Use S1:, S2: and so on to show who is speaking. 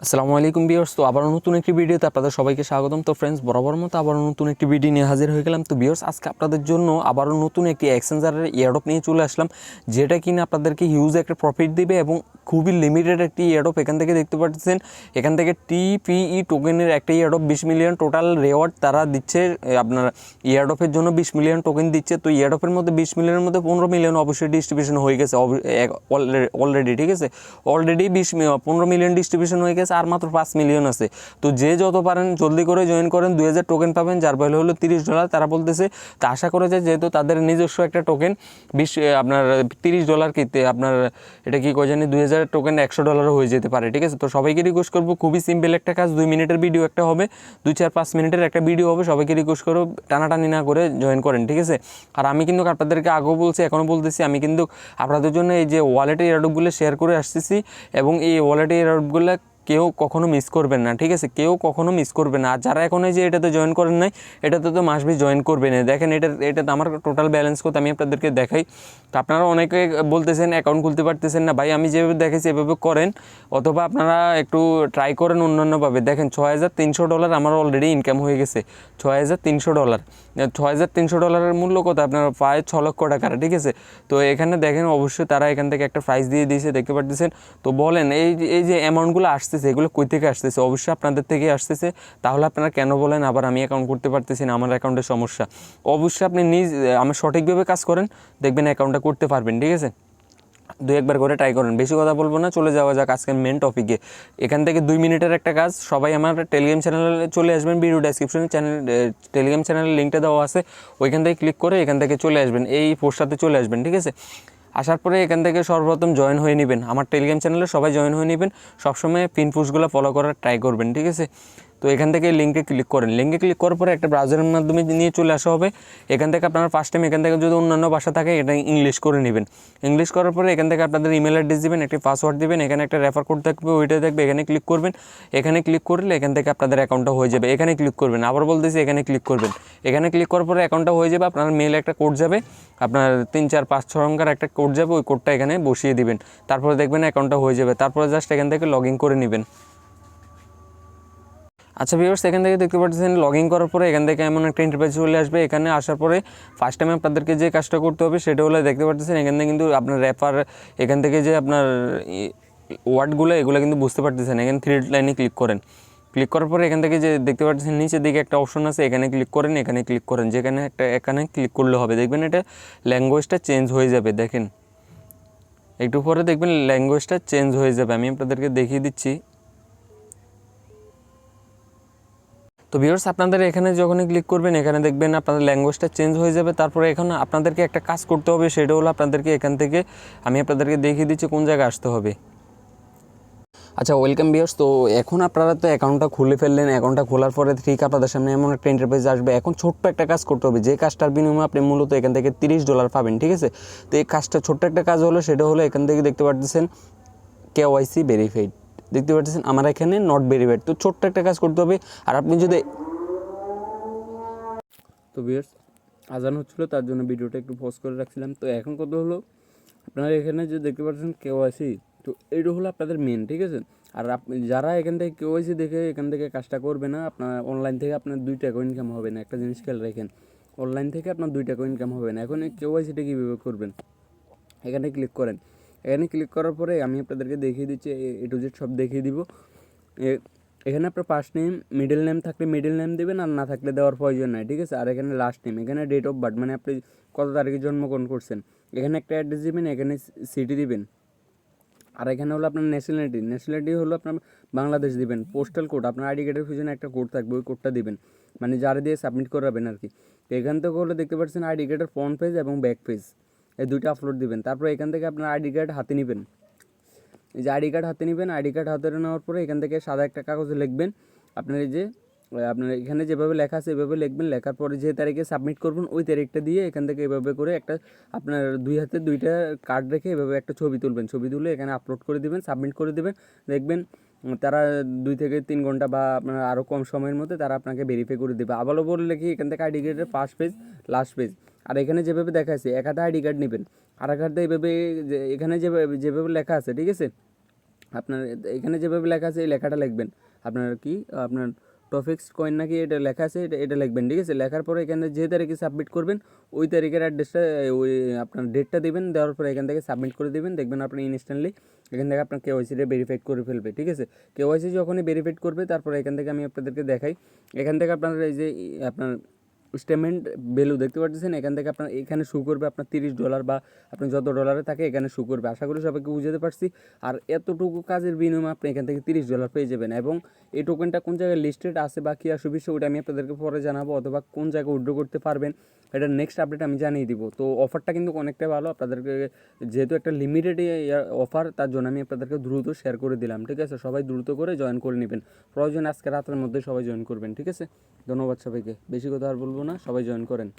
S1: আসসালামু আলাইকুম ভিউয়ার্স। তো আবার নতুন একটি ভিডিওতে আপনাদের সবাইকে স্বাগতম। তো ফ্রেন্ডস, বরাবর মতো আবার নতুন একটি ভিডিও নিয়ে হাজির হয়ে গেলাম। তো ভিউয়ার্স, আজকে আপনাদের জন্য আবারও নতুন একটি এক্সচেঞ্জারের এয়ারড্রপ নিয়ে চলে আসলাম, যেটা কিনা আপনাদেরকে হিউজ একটা প্রফিট দিবে এবং খুবই লিমিটেড একটি এয়ারড্রপ। এখান থেকে দেখতে পাচ্ছেন, এখান থেকে টিপিই টোকেনের একটা এয়ারড্রপ 20 মিলিয়ন টোটাল রেওয়ার্ড তারা দিচ্ছে। আপনার এয়ারড্রপের জন্য 20 মিলিয়ন টোকেন দিচ্ছে। তো এয়ারড্রপের মধ্যে 20 মিলিয়নের মধ্যে 15 মিলিয়ন অবশ্যই ডিস্ট্রিবিউশন হয়ে গেছে অলরেডি, ঠিক আছে। অলরেডি 15 মিলিয়ন ডিস্ট্রিবিউশন হয়ে গেছে, আর মাত্র 5 মিলিয়ন আছে। তো যে যত পারেন জলদি করে জয়েন করেন। 2000 টোকেন পাবেন, যার ভ্যালু হলো $30 তারা বলতেছে। তা আশা করে যে যেহেতু তাদের নিজস্ব একটা টোকেন আপনার $30 কিনতে আপনার এটা কি কয় জানি 2000 টোকেন $100 হয়ে যেতে পারে, ঠিক আছে। তো সবাইকে রিকোয়েস্ট করবো, খুবই সিম্পল একটা কাজ, 2 মিনিটের ভিডিও একটা হবে, 2-4-5 মিনিটের একটা ভিডিও হবে। সবাইকে রিকোয়েস্ট করবো টানাটানি না করে জয়েন করেন, ঠিক আছে। আর আমি কিন্তু আপনাদেরকে আগেও বলছি, এখনও বলতেছি, আমি কিন্তু আপনাদের জন্য এই যে ওয়ালেটের এয়ারড্রপগুলো শেয়ার করে আসতেছি, এবং এই ওয়ালেটের এয়ারড্রপগুলো কেউ কখনো মিস করবেন না, ঠিক আছে। কেউ কখনো মিস করবে না। আর যারা এখন এই যে এটাতে জয়েন করেন নাই, এটাতে তো মাসবি জয়েন করবে না। দেখেন, এটাতে আমার টোটাল ব্যালেন্স কত আমি আপনাদেরকে দেখাই। তো আপনারা অনেকে বলতেছেন অ্যাকাউন্ট খুলতে পারতেছেন না। ভাই, আমি যেভাবে দেখেছি এভাবে করেন, অথবা আপনারা একটু ট্রাই করেন অন্যান্যভাবে। দেখেন, $6300 আমার অলরেডি ইনকাম হয়ে গেছে। $6300, $6300 মূল্য কত আপনার? প্রায় 6 লক্ষ টাকার, ঠিক আছে। তো এখানে দেখেন, অবশ্যই তারা এখান থেকে একটা প্রাইস দিয়ে দিয়েছে, দেখতে পাচ্ছেন। তো বলেন, এই যে অ্যামাউন্টগুলো আসতেছে, এগুলো কই থেকে আসতেছে? অবশ্যই আপনাদের থেকে আসতেছে। তাহলে আপনারা কেন বলেন আবার আমি অ্যাকাউন্ট করতে পারতেছি না, আমার অ্যাকাউন্টের সমস্যা? অবশ্যই আপনি আমার সঠিকভাবে কাজ করেন, দেখবেন অ্যাকাউন্টটা করতে পারবেন, ঠিক আছে। 2-1 বার করে ট্রাই করেন। বেশি কথা বলবো না, চলে যাওয়া যাক আজকের মেন টপিকে। এখান থেকে 2 মিনিটের একটা কাজ। সবাই আমার টেলিগ্রাম চ্যানেলে চলে আসবেন, ভিডিও ডেসক্রিপশনে টেলিগ্রাম চ্যানেলের লিঙ্কটা দেওয়া আছে, ওইখান থেকে ক্লিক করে এখান থেকে চলে আসবেন, এই পোস্টটাতে চলে আসবেন, ঠিক আছে। আসার পরে এখান থেকে সর্বপ্রথম জয়েন হয়ে নেবেন আমার টেলিগ্রাম চ্যানেলে, সবাই জয়েন হয়ে নেবেন। সবসময় পিন পোস্টগুলো ফলো করার ট্রাই করবেন, ঠিক আছে। তো এখান থেকে লিঙ্কে ক্লিক করেন। লিঙ্কে ক্লিক করার পরে একটা ব্রাউজারের মাধ্যমে নিয়ে চলে আসা হবে। এখান থেকে আপনারা ফার্স্ট টাইম এখান থেকে যদি অন্যান্য ভাষা থাকে, এটা ইংলিশ করে নেবেন। ইংলিশ করার পরে এখান থেকে আপনাদের ইমেল অ্যাড্রেস দেবেন, একটি পাসওয়ার্ড দেবেন, এখানে একটা রেফার কোড থাকবে, ওইটা দেখবে, এখানে ক্লিক করবেন। এখানে ক্লিক করলে এখান থেকে আপনাদের অ্যাকাউন্টটা হয়ে যাবে। এখানে ক্লিক করবেন, আবার বলতেছি এখানে ক্লিক করবেন। এখানে ক্লিক করার পরে অ্যাকাউন্টটা হয়ে যাবে। আপনার মেলে একটা কোড যাবে, আপনার 3-4-5-6 অঙ্কের একটা কোড যাবে, ওই কোডটা এখানে বসিয়ে দিবেন। তারপরে দেখবেন অ্যাকাউন্টটা হয়ে যাবে। তারপরে জাস্ট এখান থেকে লগ ইন করে নেবেন। আচ্ছা ভিউয়ার্স, এখান থেকে দেখতে পাচ্ছেন লগ ইন করার পরে এখান থেকে এমন একটা ইন্টারফেস চলে আসবে। এখানে আসার পরে ফার্স্ট টাইম আপনাদেরকে যে কাজটা করতে হবে সেটা হলো, দেখতে পাচ্ছেন এখান থেকে কিন্তু আপনার রেফার, এখান থেকে যে আপনার ওয়ার্ডগুলো, এগুলো কিন্তু বুঝতে পারতেছেন। এখানে 3 লাইনে ক্লিক করেন। ক্লিক করার পরে এখান থেকে যে দেখতে পাচ্ছেন নিচের দিকে একটা অপশন আছে, এখানে ক্লিক করেন। এখানে ক্লিক করেন, যেখানে এখানে ক্লিক করলে হবে, দেখবেন এটা ল্যাঙ্গুয়েজটা চেঞ্জ হয়ে যাবে। দেখেন, একটু পরে দেখবেন ল্যাঙ্গুয়েজটা চেঞ্জ হয়ে যাবে। আমি আপনাদেরকে দেখিয়ে দিচ্ছি। তো ভিউয়ার্স, আপনাদের এখানে যখনই ক্লিক করবেন, এখানে দেখবেন আপনাদের ল্যাঙ্গুয়েজটা চেঞ্জ হয়ে যাবে। তারপরে এখানে আপনাদেরকে একটা কাজ করতে হবে, সেটা হলো আপনাদেরকে এখান থেকে আমি আপনাদেরকে দেখিয়ে দিচ্ছি কোন জায়গায় আসতে হবে। আচ্ছা, ওয়েলকাম ভিউয়ার্স। তো এখন আপনারা তো অ্যাকাউন্টটা খুলে ফেললেন। অ্যাকাউন্টটা খোলার পরে ঠিক আপনাদের সামনে এমন একটা ইন্টারফেস আসবে। এখন ছোট্ট একটা কাজ করতে হবে, যে কাজটার বিনিময়ে আপনি মূলত এখান থেকে $30 পাবেন, ঠিক আছে। তো এই কাজটা ছোট্ট একটা কাজ হলো, সেটা হলো এখান থেকে দেখতে পাচ্ছেন KYC ভেরিফাইড, দেখতে পাচ্ছেন আমার এখানে নট ভেরিফাইড। তো ছোট্ট একটা কাজ করতে হবে। আর আপনি যদি, তো ভিউয়ার্স, আজান হচ্ছিলো, তার জন্য ভিডিওটা একটু পজ করে রাখছিলাম। তো এখন কত হলো, আপনারা এখানে যে দেখতে পাচ্ছেন KYC, তো এইটা হলো আপনাদের মেন, ঠিক আছে। আর আপনি যারা এখান থেকে KYC দেখে এখান থেকে কাজটা করবে না, আপনার অনলাইন থেকে আপনার 2 টাকা ইনকাম হবে না। একটা জিনিস খেয়াল রাখেন, অনলাইন থেকে আপনার 2 টাকা ইনকাম হবে না। এখন এই KYCটা কীভাবে করবেন, এখানে ক্লিক করেন। এখানে ক্লিক করার পরে আমি আপনাদেরকে দেখিয়ে দিচ্ছি, A to Z সব দেখিয়ে দিব। এখানে আপনার ফার্স্ট নেম, মিডল নেম থাকলে মিডল নেম দেবেন, আর না থাকলে দেওয়ার প্রয়োজন নাই, ঠিক আছে। আর এখানে লাস্ট নেম, এখানে ডেট অফ বার্থ, মানে আপনি কত তারিখে জন্মগ্রহণ করছেন। এখানে একটা অ্যাড্রেস দিবেন, এখানে সিটি দিবেন। আর এখানে হলো আপনার ন্যাশনালিটি হলো আপনার বাংলাদেশ দিবেন। পোস্টাল কোড, আপনার আইডি কার্ডের পিছনে একটা কোড থাকবে, ওই কোডটা দিবেন, মানে যারা দিয়ে সাবমিট করাবেন আর কি। তো এখান থেকে হলো দেখতে পাচ্ছেন আইডি কার্ডের ফ্রন্ট পেজ এবং ব্যাক পেজ, এই দুইটা আপলোড দিবেন। তারপর এখান থেকে আপনার আইডি কার্ড হাতে নেবেন। এই যে আইডি কার্ড হাতে নেবেন, আইডি কার্ড হাতে নেওয়ার পরে এখান থেকে সাদা একটা কাগজে লিখবেন আপনার এই যে আপনার এখানে যেভাবে লেখা আছে এভাবে লিখবেন। লেখার পরে যে তারিখে সাবমিট করবেন ওই তারিখটা দিয়ে এখান থেকে এভাবে করে একটা আপনার 2 হাতে 2টা কার্ড রেখে এভাবে একটা ছবি তুলবেন। ছবি তুলে এখানে আপলোড করে দিবেন, সাবমিট করে দিবেন। দেখবেন তারা 2 থেকে 3 ঘন্টা বা আপনার আরও কম সময়ের মধ্যে তারা আপনাকে ভেরিফাই করে দেবে। আবারও বললে কি, এখান থেকে আইডি কার্ডের ফার্স্ট পেজ, লাস্ট পেজ। আর এখানে যেভাবে দেখা আছে, এক হাতে আইডি কার্ড নেবেন, আর এক হাতে এভাবে এখানে যেভাবে লেখা আছে, ঠিক আছে।
S2: আপনার এখানে যেভাবে লেখা আছে এই লেখাটা লিখবেন। আপনার কি আপনার টফেক্স কয়েন নাকি এটা লেখা আছে, এটা লিখবেন, ঠিক আছে। লেখার পরে এখানে যে তারিখে সাবমিট করবেন ওই তারিখের অ্যাড্রেসটা, ওই আপনার ডেটটা দেবেন, দেওয়ার পরে এখান থেকে সাবমিট করে দেবেন। দেখবেন আপনি ইনস্ট্যান্টলি এখান থেকে আপনার কেওয়াইসিটা ভেরিফাইড করে ফেলবে, ঠিক আছে। কেওয়াইসি যখনই ভেরিফাইড করবে তারপরে এখান থেকে আমি আপনাদেরকে দেখাই, এখান থেকে আপনার এই যে আপনার স্টেটমেন্ট ভ্যালু দেখতে পাচ্ছেন, এখান থেকে আপনার এখানে শো করবে আপনার $30 বা আপনি যত ডলারে থাকে এখানে শো করবে। আশা করি সবাইকে বুঝাতে পারছি। আর এতটুকু কাজের বিনিময়ে আপনি এখান থেকে $30 পেয়ে যাবেন। এবং এই টোকেনটা কোন জায়গায় লিস্টেড আছে বা কী আসবে বিষয় ওটা আমি আপনাদেরকে পরে জানাবো, অথবা কোন জায়গায় উইথড্র করতে পারবেন এটা নেক্সট আপডেট আমি জানিয়ে দিব। তো অফারটা কিন্তু অনেকটাই ভালো আপনাদেরকে, যেহেতু একটা লিমিটেড অফার, তার জন্য আমি আপনাদেরকে দ্রুত শেয়ার করে দিলাম, ঠিক আছে। সবাই দ্রুত করে জয়েন করে নেবেন, প্রয়োজন আজকে রাতের মধ্যে সবাই জয়েন করবেন, ঠিক আছে। ধন্যবাদ সবাইকে, বেশি কথা আর বলবো না, সবাই জয়েন করেন।